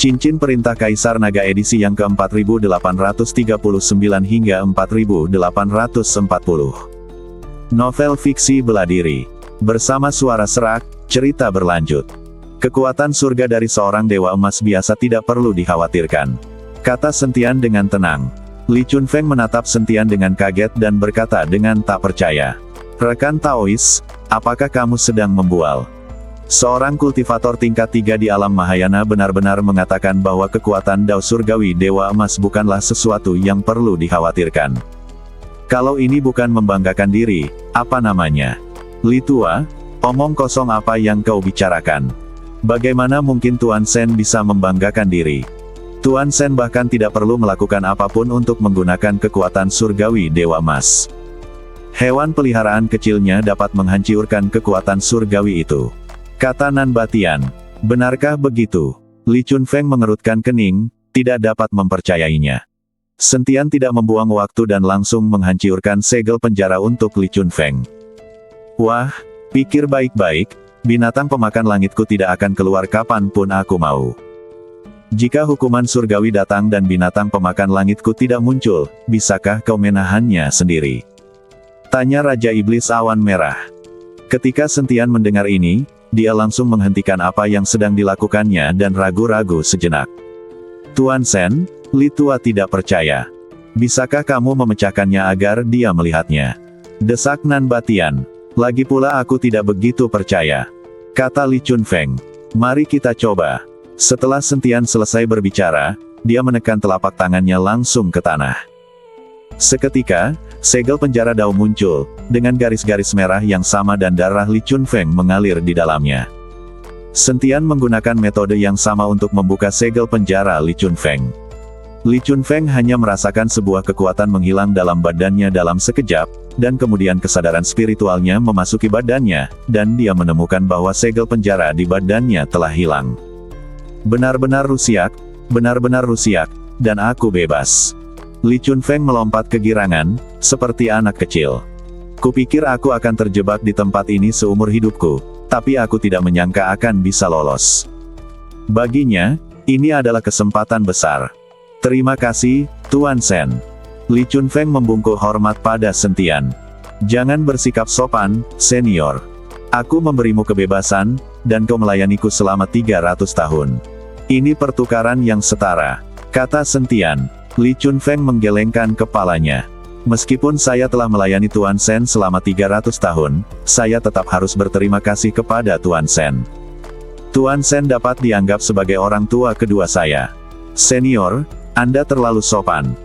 Cincin Perintah Kaisar Naga edisi yang ke-4839 hingga 4840. Novel fiksi bela diri. Bersama suara serak, cerita berlanjut. Kekuatan surga dari seorang dewa emas biasa tidak perlu dikhawatirkan, kata Sentian dengan tenang. Li Chunfeng menatap Sentian dengan kaget dan berkata dengan tak percaya. Rekan Taois, apakah kamu sedang membual? Seorang kultivator tingkat 3 di alam Mahayana benar-benar mengatakan bahwa kekuatan Dao Surgawi Dewa Emas bukanlah sesuatu yang perlu dikhawatirkan. Kalau ini bukan membanggakan diri, apa namanya? Li Tua, omong kosong apa yang kau bicarakan? Bagaimana mungkin Tuan Sen bisa membanggakan diri? Tuan Sen bahkan tidak perlu melakukan apapun untuk menggunakan kekuatan surgawi Dewa Emas. Hewan peliharaan kecilnya dapat menghancurkan kekuatan surgawi itu, kata Nan Batian. Benarkah begitu? Li Chunfeng mengerutkan kening, tidak dapat mempercayainya. Sentian tidak membuang waktu dan langsung menghancurkan segel penjara untuk Li Chunfeng. Wah, pikir baik-baik, binatang pemakan langitku tidak akan keluar kapanpun aku mau. Jika hukuman surgawi datang dan binatang pemakan langitku tidak muncul, bisakah kau menahannya sendiri? Tanya Raja Iblis Awan Merah. Ketika Sentian mendengar ini, dia langsung menghentikan apa yang sedang dilakukannya dan ragu-ragu sejenak. Tuan Sen, Li Tua tidak percaya. Bisakah kamu memecahkannya agar dia melihatnya? Desak Nan Batian. Lagi pula aku tidak begitu percaya, kata Li Chunfeng. Mari kita coba. Setelah Sentian selesai berbicara, dia menekan telapak tangannya langsung ke tanah. Seketika, segel penjara Dao muncul, dengan garis-garis merah yang sama dan darah Li Chunfeng mengalir di dalamnya. Sentian menggunakan metode yang sama untuk membuka segel penjara Li Chunfeng. Li Chunfeng hanya merasakan sebuah kekuatan menghilang dalam badannya dalam sekejap, dan kemudian kesadaran spiritualnya memasuki badannya, dan dia menemukan bahwa segel penjara di badannya telah hilang. Benar-benar rusiak, dan aku bebas. Li Chunfeng melompat kegirangan, seperti anak kecil. Kupikir aku akan terjebak di tempat ini seumur hidupku, tapi aku tidak menyangka akan bisa lolos. Baginya, ini adalah kesempatan besar. Terima kasih, Tuan Sen. Li Chunfeng membungkuk hormat pada Sentian. Jangan bersikap sopan, senior. Aku memberimu kebebasan, dan kau melayaniku selama 300 tahun. Ini pertukaran yang setara, kata Sentian. Li Chunfeng menggelengkan kepalanya. Meskipun saya telah melayani Tuan Sen selama 300 tahun, saya tetap harus berterima kasih kepada Tuan Sen. Tuan Sen dapat dianggap sebagai orang tua kedua saya. Senior, Anda terlalu sopan.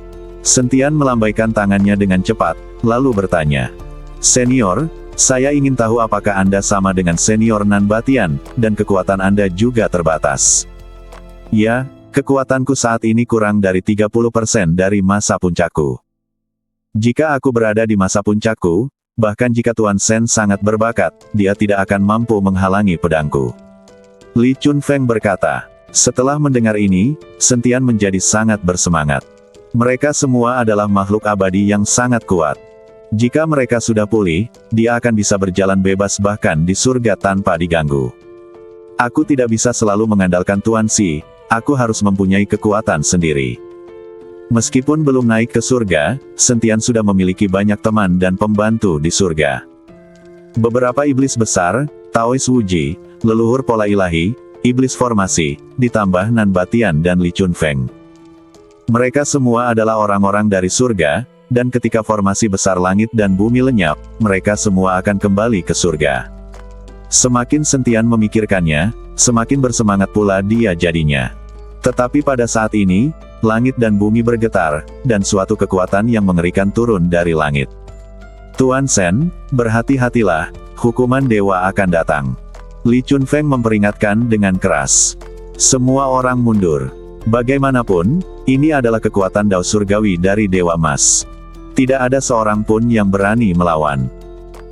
Sentian melambaikan tangannya dengan cepat, lalu bertanya. Senior, saya ingin tahu apakah Anda sama dengan senior Nan Batian, dan kekuatan Anda juga terbatas. Ya, kekuatanku saat ini kurang dari 30% dari masa puncakku. Jika aku berada di masa puncakku, bahkan jika Tuan Sen sangat berbakat, dia tidak akan mampu menghalangi pedangku. Li Chunfeng berkata. Setelah mendengar ini, Sentian menjadi sangat bersemangat. Mereka semua adalah makhluk abadi yang sangat kuat. Jika mereka sudah pulih, dia akan bisa berjalan bebas bahkan di surga tanpa diganggu. Aku tidak bisa selalu mengandalkan Tuan Si, aku harus mempunyai kekuatan sendiri. Meskipun belum naik ke surga, Sentian sudah memiliki banyak teman dan pembantu di surga. Beberapa iblis besar, Taois Wuji, leluhur pola ilahi, iblis formasi, ditambah Nan Batian dan Li Chunfeng. Mereka semua adalah orang-orang dari surga, dan ketika formasi besar langit dan bumi lenyap, mereka semua akan kembali ke surga. Semakin Sentian memikirkannya, semakin bersemangat pula dia jadinya. Tetapi pada saat ini, langit dan bumi bergetar, dan suatu kekuatan yang mengerikan turun dari langit. Tuan Sen, berhati-hatilah, hukuman dewa akan datang. Li Chunfeng memperingatkan dengan keras. Semua orang mundur. Bagaimanapun, ini adalah kekuatan Dao Surgawi dari Dewa Emas. Tidak ada seorang pun yang berani melawan.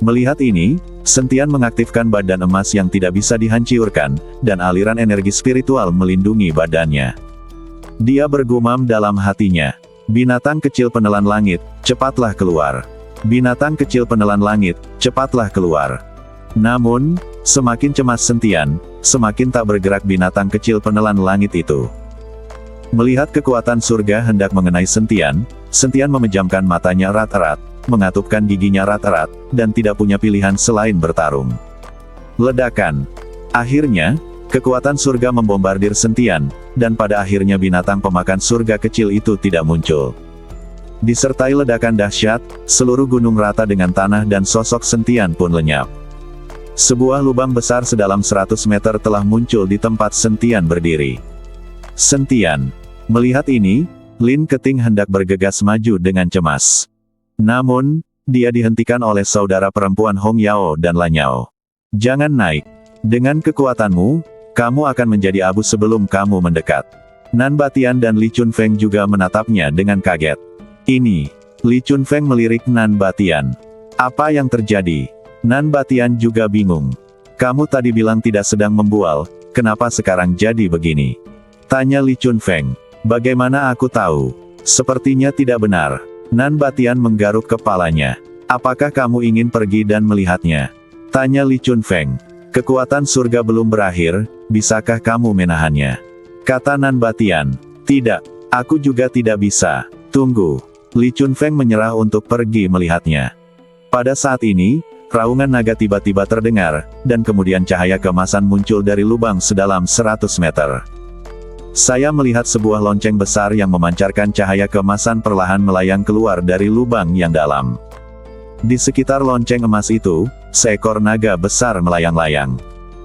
Melihat ini, Sentian mengaktifkan badan emas yang tidak bisa dihancurkan, dan aliran energi spiritual melindungi badannya. Dia bergumam dalam hatinya. Binatang kecil penelan langit, cepatlah keluar. Binatang kecil penelan langit, cepatlah keluar. Namun, semakin cemas Sentian, semakin tak bergerak binatang kecil penelan langit itu. Melihat kekuatan surga hendak mengenai Sentian, Sentian memejamkan matanya erat-erat, mengatupkan giginya erat-erat, dan tidak punya pilihan selain bertarung. Ledakan. Akhirnya, kekuatan surga membombardir Sentian, dan pada akhirnya binatang pemakan surga kecil itu tidak muncul. Disertai ledakan dahsyat, seluruh gunung rata dengan tanah dan sosok Sentian pun lenyap. Sebuah lubang besar sedalam 100 meter telah muncul di tempat Sentian berdiri. Sentian. Melihat ini, Lin Keting hendak bergegas maju dengan cemas. Namun, dia dihentikan oleh saudara perempuan Hong Yao dan Lan Yao. Jangan naik. Dengan kekuatanmu, kamu akan menjadi abu sebelum kamu mendekat. Nan Batian dan Li Chunfeng juga menatapnya dengan kaget. Ini, Li Chunfeng melirik Nan Batian. Apa yang terjadi? Nan Batian juga bingung. Kamu tadi bilang tidak sedang membual, kenapa sekarang jadi begini? Tanya Li Chunfeng. Bagaimana aku tahu? Sepertinya tidak benar. Nan Batian menggaruk kepalanya. Apakah kamu ingin pergi dan melihatnya? Tanya Li Chunfeng. Kekuatan surga belum berakhir, bisakah kamu menahannya? Kata Nan Batian. Tidak, aku juga tidak bisa. Tunggu. Li Chunfeng menyerah untuk pergi melihatnya. Pada saat ini, raungan naga tiba-tiba terdengar, dan kemudian cahaya keemasan muncul dari lubang sedalam 100 meter. Saya melihat sebuah lonceng besar yang memancarkan cahaya keemasan perlahan melayang keluar dari lubang yang dalam. Di sekitar lonceng emas itu, seekor naga besar melayang-layang.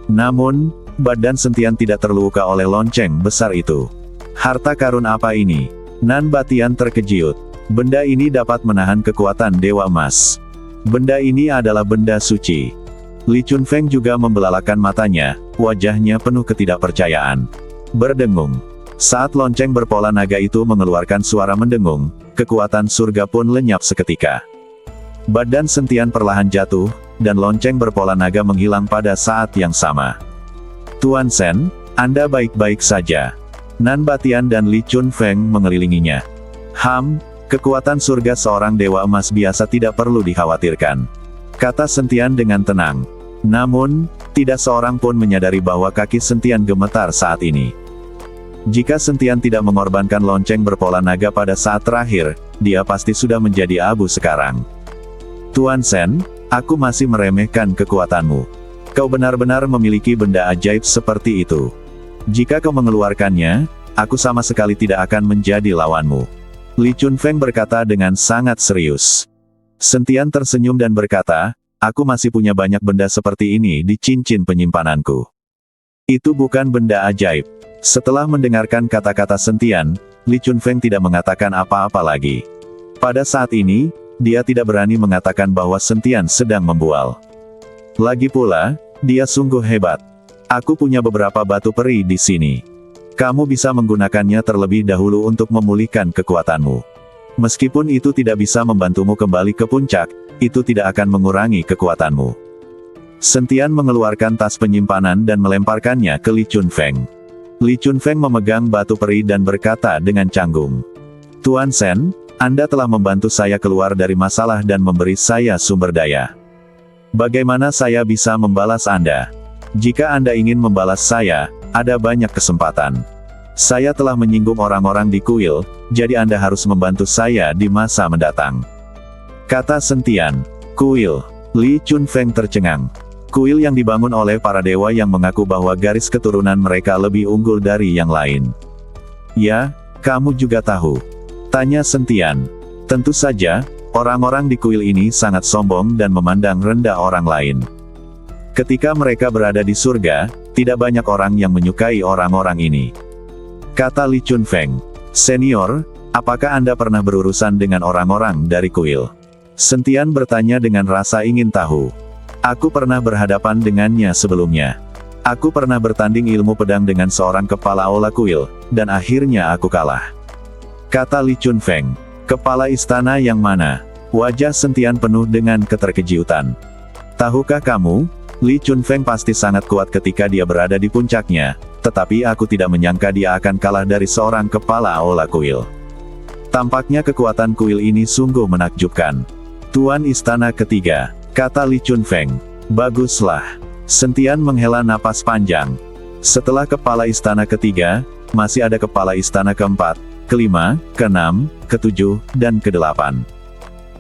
Namun, badan Sentian tidak terluka oleh lonceng besar itu. Harta karun apa ini? Nan Batian terkejut. Benda ini dapat menahan kekuatan Dewa Emas. Benda ini adalah benda suci. Li Chunfeng juga membelalakan matanya, wajahnya penuh ketidakpercayaan. Berdengung. Saat lonceng berpola naga itu mengeluarkan suara mendengung, kekuatan surga pun lenyap seketika. Badan Sentian perlahan jatuh, dan lonceng berpola naga menghilang pada saat yang sama. Tuan Sen, Anda baik-baik saja. Nan Batian dan Li Chunfeng mengelilinginya. Kekuatan surga seorang dewa emas biasa tidak perlu dikhawatirkan. Kata Sentian dengan tenang. Namun, tidak seorang pun menyadari bahwa kaki Sentian gemetar saat ini. Jika Sentian tidak mengorbankan lonceng berpola naga pada saat terakhir, dia pasti sudah menjadi abu sekarang. Tuan Sen, aku masih meremehkan kekuatanmu. Kau benar-benar memiliki benda ajaib seperti itu. Jika kau mengeluarkannya, aku sama sekali tidak akan menjadi lawanmu. Li Chunfeng berkata dengan sangat serius. Sentian tersenyum dan berkata, aku masih punya banyak benda seperti ini di cincin penyimpananku. Itu bukan benda ajaib. Setelah mendengarkan kata-kata Sentian, Li Chunfeng tidak mengatakan apa-apa lagi. Pada saat ini, dia tidak berani mengatakan bahwa Sentian sedang membual. Lagi pula, dia sungguh hebat. Aku punya beberapa batu peri di sini. Kamu bisa menggunakannya terlebih dahulu untuk memulihkan kekuatanmu. Meskipun itu tidak bisa membantumu kembali ke puncak, itu tidak akan mengurangi kekuatanmu. Sentian mengeluarkan tas penyimpanan dan melemparkannya ke Li Chunfeng. Li Chunfeng memegang batu peri dan berkata dengan canggung. Tuan Sen, Anda telah membantu saya keluar dari masalah dan memberi saya sumber daya. Bagaimana saya bisa membalas Anda? Jika Anda ingin membalas saya, ada banyak kesempatan. Saya telah menyinggung orang-orang di kuil, jadi Anda harus membantu saya di masa mendatang. Kata Sentian. Kuil. Li Chunfeng tercengang. Kuil yang dibangun oleh para dewa yang mengaku bahwa garis keturunan mereka lebih unggul dari yang lain. Ya, kamu juga tahu. Tanya Sentian. Tentu saja, orang-orang di kuil ini sangat sombong dan memandang rendah orang lain. Ketika mereka berada di surga, tidak banyak orang yang menyukai orang-orang ini. Kata Li Chunfeng. Senior, apakah Anda pernah berurusan dengan orang-orang dari kuil? Sentian bertanya dengan rasa ingin tahu. Aku pernah berhadapan dengannya sebelumnya. Aku pernah bertanding ilmu pedang dengan seorang kepala aula kuil, dan akhirnya aku kalah. Kata Li Chunfeng. Kepala istana yang mana? Wajah Sentian penuh dengan keterkejutan. Tahukah kamu, Li Chunfeng pasti sangat kuat ketika dia berada di puncaknya, tetapi aku tidak menyangka dia akan kalah dari seorang kepala aula kuil. Tampaknya kekuatan kuil ini sungguh menakjubkan. Tuan istana ketiga. Kata Li Chunfeng. Baguslah. Sentian menghela napas panjang. Setelah kepala istana ketiga, masih ada kepala istana keempat, kelima, keenam, ketujuh, dan kedelapan.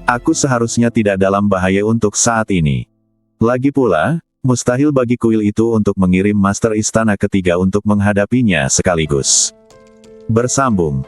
Aku seharusnya tidak dalam bahaya untuk saat ini. Lagi pula, mustahil bagi kuil itu untuk mengirim master istana ketiga untuk menghadapinya sekaligus. Bersambung.